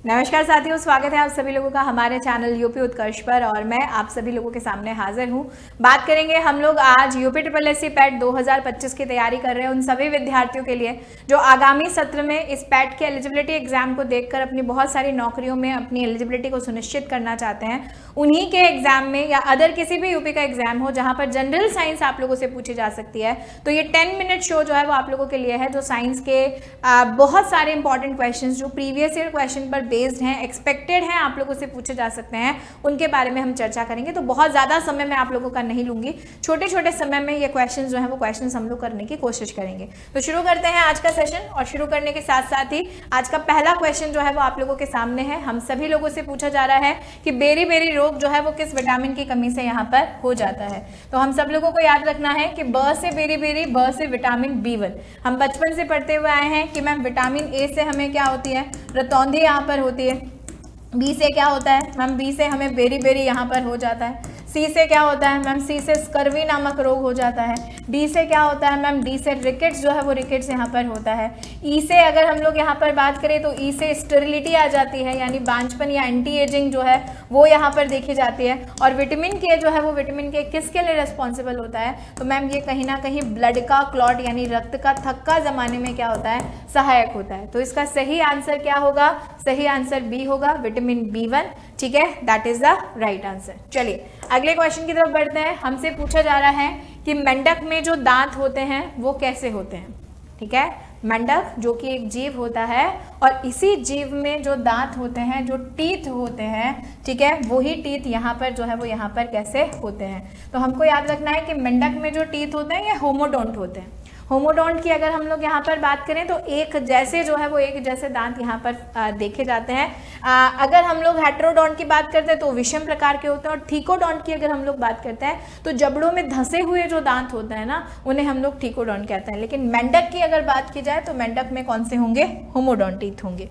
नमस्कार साथियों, स्वागत है आप सभी लोगों का हमारे चैनल यूपी उत्कर्ष पर। और मैं आप सभी लोगों के सामने हाजिर हूं। बात करेंगे हम लोग आज यूपी SSC पैट 2025 की तैयारी कर रहे हैं उन सभी विद्यार्थियों के लिए जो आगामी सत्र में इस पैट के एलिजिबिलिटी एग्जाम को देखकर अपनी बहुत सारी नौकरियों में अपनी एलिजिबिलिटी को सुनिश्चित करना चाहते हैं। उन्हीं के एग्जाम में या अदर किसी भी यूपी का एग्जाम हो जहां पर जनरल साइंस आप लोगों से पूछी जा सकती है, तो ये 10 मिनट शो जो है वो आप लोगों के लिए है, जो साइंस के बहुत सारे इंपॉर्टेंट क्वेश्चन जो प्रीवियस ईयर क्वेश्चन पर बेस्ड हैं, एक्सपेक्टेड हैं, आप लोगों से पूछे जा सकते हैं, उनके बारे में हम चर्चा करेंगे। तो बहुत ज़्यादा समय मैं आप लोगों का नहीं लूंगी, छोटे छोटे समय में ये क्वेश्चन जो है वो क्वेश्चन हम लोग करने की कोशिश करेंगे। तो शुरू करते हैं आज का सेशन। और शुरू करने के साथ साथ ही आज का पहला क्वेश्चन जो है वो आप लोगों के सामने है। हम सभी लोगों से पूछा जा रहा है कि बेरी बेरी रोग जो है वो किस विटामिन की कमी से यहाँ पर हो जाता है। तो हम सब लोगों को याद रखना है कि ब से बेरी बेरी, ब से विटामिन B1। हम बचपन से पढ़ते हुए आए हैं कि मैम विटामिन A से हमें क्या होती है, रतौंधी यहाँ पर होती है। बी से क्या होता है मैम, बी से हमें बेरी बेरी यहाँ पर हो जाता है। सी से क्या होता है मैम, सी से स्कर्वी नामक रोग हो जाता है। डी से क्या होता है मैम, डी से रिकेट्स जो है वो रिकेट्स यहाँ पर होता है। ई से अगर हम लोग यहाँ पर बात करें तो ई से स्टेरिलिटी आ जाती है, यानी बांझपन या एंटी एजिंग जो है वो यहाँ पर देखी जाती है। और विटामिन के जो है वो विटामिन के किसके लिए रिस्पॉन्सिबल होता है, तो मैम ये कहीं ना कहीं ब्लड का क्लॉट यानी रक्त का थक्का जमाने में क्या होता है, सहायक होता है। तो इसका सही आंसर क्या होगा, सही आंसर बी होगा, विटामिन B1। ठीक है, that is the right answer. चलिए अगले क्वेश्चन की तरफ बढ़ते हैं। हमसे पूछा जा रहा है कि मेंढक में जो दांत होते हैं वो कैसे होते हैं। ठीक है, मेंढक जो कि एक जीव होता है और इसी जीव में जो दांत होते हैं, जो टीथ होते हैं, ठीक है, वही टीथ यहाँ पर जो है वो यहाँ पर कैसे होते हैं। तो हमको याद रखना है कि मेंढक में जो टीथ होते हैं ये होमोडोंट होते हैं। होमोडोंट की अगर हम लोग यहाँ पर बात करें तो एक जैसे जो है वो एक जैसे दांत यहाँ पर देखे जाते हैं। अगर हम लोग हेटेरोडोंट की बात करते हैं तो विषम प्रकार के होते हैं। और ठीकोडोंट की अगर हम लोग बात करते हैं तो जबड़ों में धंसे हुए जो दांत होते हैं ना, उन्हें हम लोग ठीकोडोंट कहते हैं। लेकिन मेंढक की अगर बात की जाए तो मेंढक में कौन से होंगे, होमोडोंट टीथ होंगे।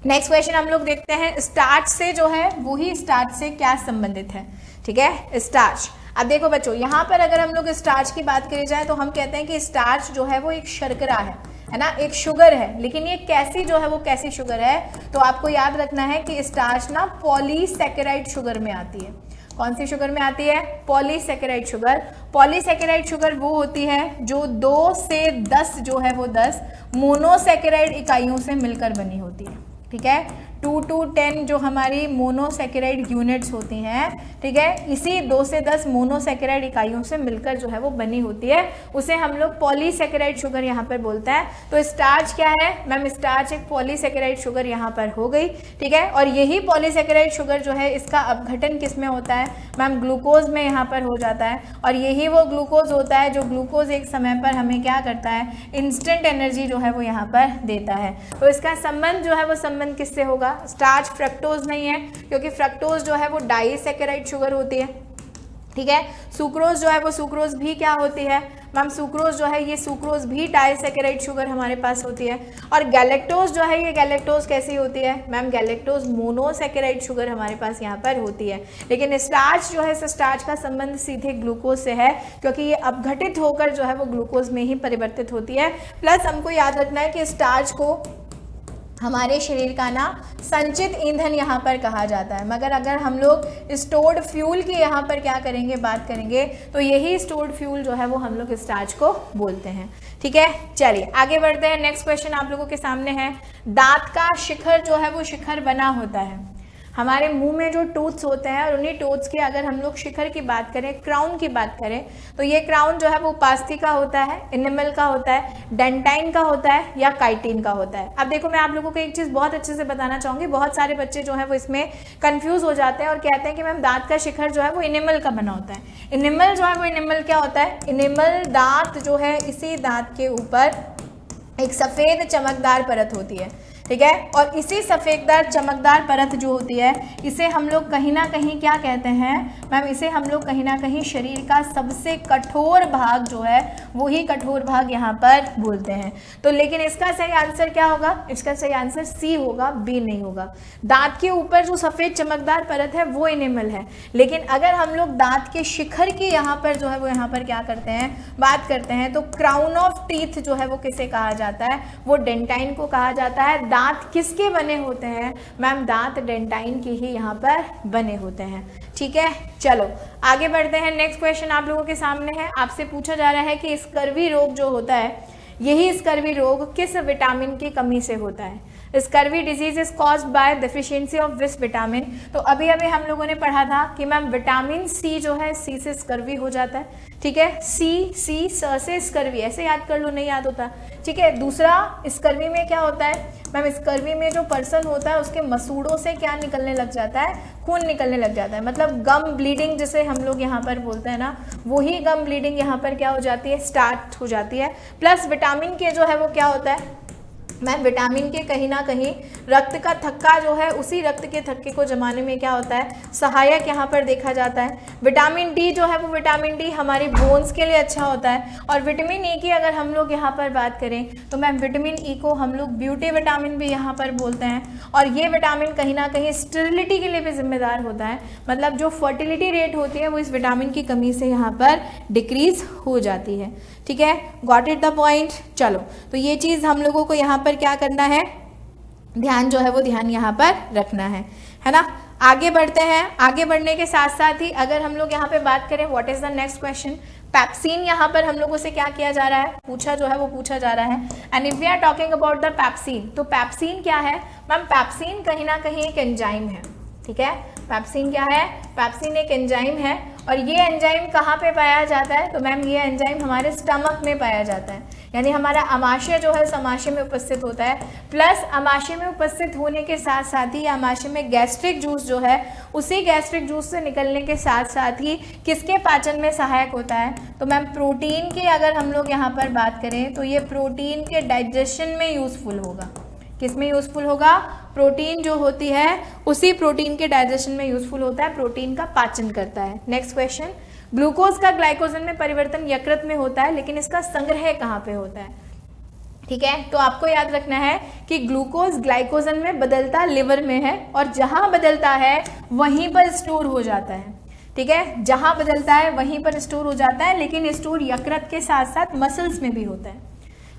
नेक्स्ट क्वेश्चन हम लोग देखते हैं, स्टार्च से जो है वही स्टार्च से क्या संबंधित है। ठीक है, स्टार्च। अब देखो बच्चों, यहाँ पर अगर हम लोग स्टार्च की बात करी जाए तो हम कहते हैं कि स्टार्च जो है वो एक शर्करा है ना, एक शुगर है। लेकिन ये कैसी जो है वो कैसी शुगर है, तो आपको याद रखना है कि स्टार्च ना पॉलीसैकेराइड शुगर में आती है। कौन सी शुगर में आती है, पॉलीसैकेराइड शुगर। पॉलीसैकेराइड शुगर वो होती है जो 2 से 10 जो है वो 10 मोनोसैकेराइड इकाइयों से मिलकर बनी होती है। ठीक है, 2 to 10 जो हमारी मोनोसैकेराइड यूनिट्स होती हैं, ठीक है, इसी 2 से 10 मोनोसैकेराइड इकाइयों से मिलकर जो है वो बनी होती है, उसे हम लोग पॉलीसैकेराइड शुगर यहाँ पर बोलते हैं। तो स्टार्च क्या है मैम, स्टार्च एक पॉलीसैकेराइड शुगर यहाँ पर हो गई। ठीक है, और यही पॉलीसैकेराइड शुगर जो है इसका अपघटन किस में होता है मैम, ग्लूकोज में यहाँ पर हो जाता है। और यही वो ग्लूकोज होता है जो ग्लूकोज एक समय पर हमें क्या करता है, इंस्टेंट एनर्जी जो है वो यहाँ पर देता है। तो इसका संबंध जो है वो संबंध किससे होगा, स्टार्च फ्रक्टोज नहीं है, क्योंकि फ्रक्टोज जो है वो डाइसैकेराइड शुगर होती है। ठीक है, सुक्रोज जो है वो सुक्रोज भी क्या होती है मैम, सुक्रोज जो है ये सुक्रोज भी डाइसैकेराइड शुगर हमारे पास होती है। और गैलेक्टोज जो है ये गैलेक्टोज कैसी होती है मैम, गैलेक्टोज मोनोसैकेराइड शुगर हमारे पास यहाँ पर होती है। लेकिन स्टार्च जो है स्टार्च का संबंध सीधे ग्लूकोज से है, क्योंकि ये अपघटित होकर जो है वो ग्लूकोज में ही परिवर्तित होती है। प्लस हमको याद रखना है कि स्टार्च को हमारे शरीर का ना संचित ईंधन यहाँ पर कहा जाता है। मगर अगर हम लोग स्टोर्ड फ्यूल की यहाँ पर क्या करेंगे, बात करेंगे, तो यही स्टोर्ड फ्यूल जो है वो हम लोग स्टार्च को बोलते हैं। ठीक है, चलिए आगे बढ़ते हैं। नेक्स्ट क्वेश्चन आप लोगों के सामने है, दांत का शिखर जो है वो शिखर बना होता है। हमारे मुंह में जो टूथ्स होते हैं और उन्हीं टूथ्स के अगर हम लोग शिखर की बात करें, क्राउन की बात करें, तो ये क्राउन जो है वो पास्थी का होता है, इनेमल का होता है, डेंटाइन का होता है या काइटिन का होता है। अब देखो मैं आप लोगों को एक चीज़ बहुत अच्छे से बताना चाहूँगी। बहुत सारे बच्चे जो है वो इसमें कंफ्यूज हो जाते हैं और कहते हैं कि मैम दांत का शिखर जो है वो इनेमल का बना होता है। इनेमल जो है वो इनेमल क्या होता है, इनेमल दांत जो है, इसी दांत के ऊपर एक सफ़ेद चमकदार परत होती है। ठीक है, और इसी सफ़ेददार चमकदार परत जो होती है, इसे हम लोग कहीं ना कहीं क्या कहते हैं मैम, इसे हम लोग कहीं ना कहीं शरीर का सबसे कठोर भाग जो है वही कठोर भाग यहाँ पर बोलते हैं। तो लेकिन इसका सही आंसर क्या होगा, इसका सही आंसर सी होगा, बी नहीं होगा। दांत के ऊपर जो सफ़ेद चमकदार परत है वो इनेमल है। लेकिन अगर हम लोग दांत के शिखर की यहाँ पर जो है वो यहाँ पर क्या करते हैं, बात करते हैं, तो क्राउन ऑफ टीथ जो है वो किसे कहा जाता है, वो डेंटाइन को कहा जाता है। दांत किसके बने होते हैं मैम, दांत डेंटाइन के ही यहाँ पर बने होते हैं। ठीक है, चलो आगे बढ़ते हैं। नेक्स्ट क्वेश्चन आप लोगों के सामने है, आपसे पूछा जा रहा है कि स्कर्वी रोग जो होता है, यही स्कर्वी रोग किस विटामिन की कमी से होता है। Scurvy disease is caused by deficiency of this vitamin. तो अभी अभी हम लोगों ने पढ़ा था कि मैम विटामिन सी जो है, सी से स्कर्वी हो जाता है। ठीक है, सी से स्कर्वी, ऐसे याद कर लो, नहीं याद होता। ठीक है, दूसरा स्कर्वी में क्या होता है मैम, स्कर्वी में जो पर्सन होता है उसके मसूड़ों से क्या निकलने लग जाता है, खून निकलने लग जाता है, मतलब गम ब्लीडिंग जिसे हम लोग यहाँ पर बोलते हैं ना, वही गम ब्लीडिंग यहाँ पर क्या हो जाती है, स्टार्ट हो जाती है। प्लस विटामिन के जो है वो क्या होता है मैम, विटामिन के कहीं ना कहीं रक्त का थक्का जो है, उसी रक्त के थक्के को जमाने में क्या होता है, सहायक यहाँ पर देखा जाता है। विटामिन डी जो है वो, विटामिन डी हमारी बोन्स के लिए अच्छा होता है। और विटामिन ई की अगर हम लोग यहाँ पर बात करें तो मैम विटामिन ई को हम लोग ब्यूटी विटामिन भी यहाँ पर बोलते हैं। और ये विटामिन कहीं ना कहीं स्टेरिलिटी के लिए भी जिम्मेदार होता है, मतलब जो फर्टिलिटी रेट होती है वो इस विटामिन की कमी से यहाँ पर डिक्रीज हो जाती है। ठीक है, गॉट इट द पॉइंट। चलो, तो ये चीज़ हम लोगों को यहाँ पर क्या करना है, ध्यान जो है वो ध्यान यहाँ पर रखना है ना। आगे बढ़ते हैं। आगे बढ़ने के साथ साथ ही अगर हम लोग यहाँ पे बात करें, what is the next question, pepsin यहाँ पर हम लोगों से क्या किया जा रहा है, पूछा जो है वो पूछा जा रहा है। And if we are talking about the pepsin, तो पैप्सिन क्या है मैम, पैप्सिन कहीं ना कहीं एक एंजाइम है। ठीक है, पैप्सिन क्या है, पैप्सिन एक एंजाइम है। और ये एंजाइम कहाँ पे पाया जाता है, तो मैम ये एंजाइम हमारे स्टमक में पाया जाता है, यानी हमारा अमाशय जो है समाशय में उपस्थित होता है। प्लस अमाशय में उपस्थित होने के साथ साथ ही अमाशय में गैस्ट्रिक जूस जो है, उसी गैस्ट्रिक जूस से निकलने के साथ साथ ही किसके पाचन में सहायक होता है, तो मैम प्रोटीन की अगर हम लोग यहाँ पर बात करें तो ये प्रोटीन के डाइजेशन में यूजफुल होगा। किस में यूजफुल होगा, प्रोटीन जो होती है उसी प्रोटीन के डाइजेशन में यूजफुल होता है, प्रोटीन का पाचन करता है। नेक्स्ट क्वेश्चन, ग्लूकोज का ग्लाइकोजन में परिवर्तन यकृत में होता है, लेकिन इसका संग्रह कहाँ पे होता है। ठीक है, तो आपको याद रखना है कि ग्लूकोज ग्लाइकोजन में बदलता लिवर में है, और जहां बदलता है वहीं पर स्टोर हो जाता है। ठीक है, जहां बदलता है वहीं पर स्टोर हो जाता है, लेकिन स्टोर यकृत के साथ साथ मसल्स में भी होता है।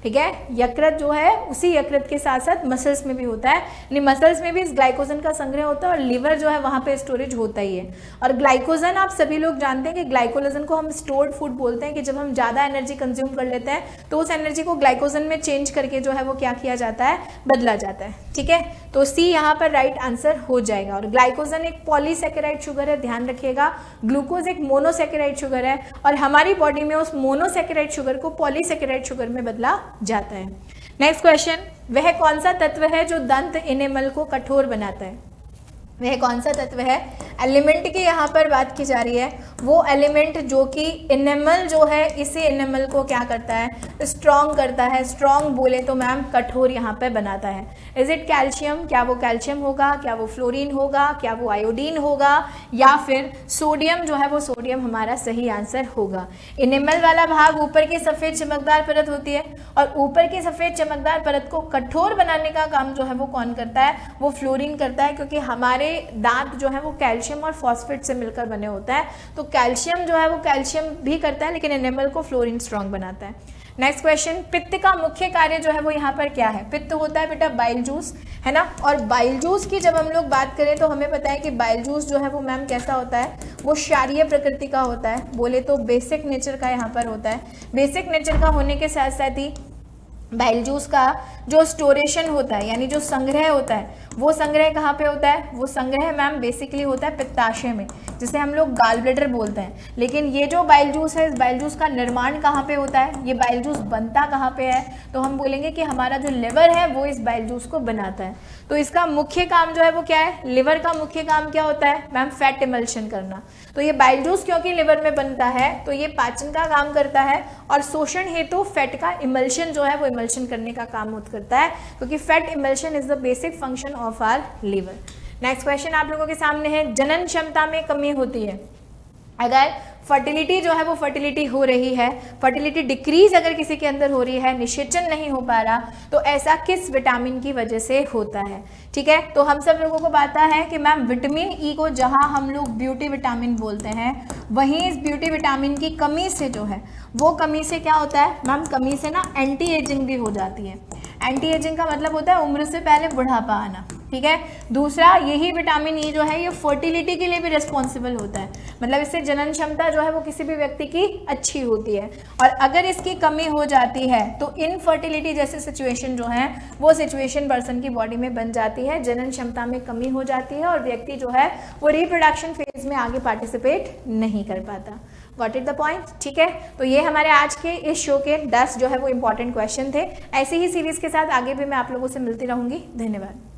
ठीक है, यकृत जो है उसी यकृत के साथ साथ मसल्स में भी होता है, यानी मसल्स में भी इस ग्लाइकोजन का संग्रह होता है, और लिवर जो है वहाँ पे स्टोरेज होता ही है। और ग्लाइकोजन आप सभी लोग जानते हैं कि ग्लाइकोजन को हम स्टोर्ड फूड बोलते हैं, कि जब हम ज़्यादा एनर्जी कंज्यूम कर लेते हैं तो उस एनर्जी को ग्लाइकोजन में चेंज करके जो है वो क्या किया जाता है, बदला जाता है। ठीक है, तो सी यहाँ पर राइट आंसर हो जाएगा। और ग्लाइकोजन एक पॉलीसेकेराइड शुगर है, ध्यान रखिएगा। ग्लूकोज एक मोनोसेकेराइड शुगर है, और हमारी बॉडी में उस मोनोसेकेराइड शुगर को पॉलीसेकेराइड शुगर में बदला जाता है। नेक्स्ट क्वेश्चन, वह कौन सा तत्व है जो दंत इनेमल को कठोर बनाता है। वह कौन सा तत्व है, एलिमेंट की यहाँ पर बात की जा रही है, वो एलिमेंट जो कि इनेमल जो है इसी इनेमल को क्या करता है, स्ट्रॉन्ग करता है। स्ट्रॉन्ग बोले तो मैम कठोर यहाँ पे बनाता है। इज इट कैल्शियम, क्या वो कैल्शियम होगा, क्या वो फ्लोरीन होगा, क्या वो आयोडीन होगा, या फिर सोडियम जो है वो सोडियम हमारा सही आंसर होगा। इनेमल वाला भाग ऊपर की सफ़ेद चमकदार परत होती है, और ऊपर की सफ़ेद चमकदार परत को कठोर बनाने का काम जो है वो कौन करता है, वो फ्लोरीन करता है, क्योंकि हमारे दांत जो है वो कैल्शियम और फॉस्फेट से मिलकर बने होता है। तो कैल्शियम जो है वो कैल्शियम भी करता है, लेकिन एनेमल को फ्लोरीन स्ट्रॉन्ग बनाता है। नेक्स्ट क्वेश्चन, पित्त का मुख्य कार्य जो है वो यहाँ पर क्या है। पित्त होता है बेटा बाइल जूस, है ना। और बाइल जूस की जब हम लोग बात करें तो हमें पता है कि बाइल जूस जो है वो मैम कैसा होता है, वो क्षारीय प्रकृति का होता है, बोले तो बेसिक नेचर का यहाँ पर होता है। बेसिक नेचर का होने के साथ साथ ही बाइल जूस का जो स्टोरेशन होता है, यानी जो संग्रह होता है, वो संग्रह कहाँ पे होता है, वो संग्रह मैम बेसिकली होता है पित्ताशय में, जिसे हम लोग गाल ब्लैडर बोलते हैं। लेकिन ये जो बाइल जूस है, इस बाइल जूस का निर्माण कहाँ पे होता है, ये बाइल जूस बनता कहाँ पे है, तो हम बोलेंगे कि हमारा जो लिवर है वो इस बाइल जूस को बनाता है। तो इसका मुख्य काम जो है वो क्या है, लिवर का मुख्य काम क्या होता है मैम, फैट इमल्शन करना। तो ये बाइल जूस क्योंकि लिवर में बनता है तो ये पाचन का काम करता है, और शोषण हेतु फैट का इमल्शन जो है वो इमल्शन करने का काम करता है, क्योंकि fat emulsion is the basic function of our liver. Next question आप लोगों के सामने है, जनन क्षमता में कमी होती है अगर फर्टिलिटी जो है वो फर्टिलिटी हो रही है, फर्टिलिटी डिक्रीज अगर किसी के अंदर हो रही है, निषेचन नहीं हो पा रहा, तो ऐसा किस विटामिन की वजह से होता है। ठीक है, तो हम सब लोगों को पता है कि मैम विटामिन ई को जहां हम लोग ब्यूटी विटामिन बोलते हैं, वहीं इस ब्यूटी विटामिन की कमी से जो है वो कमी से क्या होता है मैम, कमी से ना एंटी एजिंग भी हो जाती है। एंटी एजिंग का मतलब होता है उम्र से पहले बुढ़ापा आना, ठीक है। दूसरा, यही विटामिन ई जो है ये फर्टिलिटी के लिए भी रिस्पॉन्सिबल होता है, मतलब इससे जनन क्षमता जो है वो किसी भी व्यक्ति की अच्छी होती है। और अगर इसकी कमी हो जाती है तो इनफर्टिलिटी जैसे सिचुएशन जो है वो सिचुएशन पर्सन की बॉडी में बन जाती है, जनन क्षमता में कमी हो जाती है और व्यक्ति जो है वो रिप्रोडक्शन फेज में आगे पार्टिसिपेट नहीं कर पाता। गॉट इट द पॉइंट, ठीक है। तो ये हमारे आज के इस शो के 10 जो है वो इंपॉर्टेंट क्वेश्चन थे। ऐसे ही सीरीज के साथ आगे भी मैं आप लोगों से मिलती रहूंगी। धन्यवाद।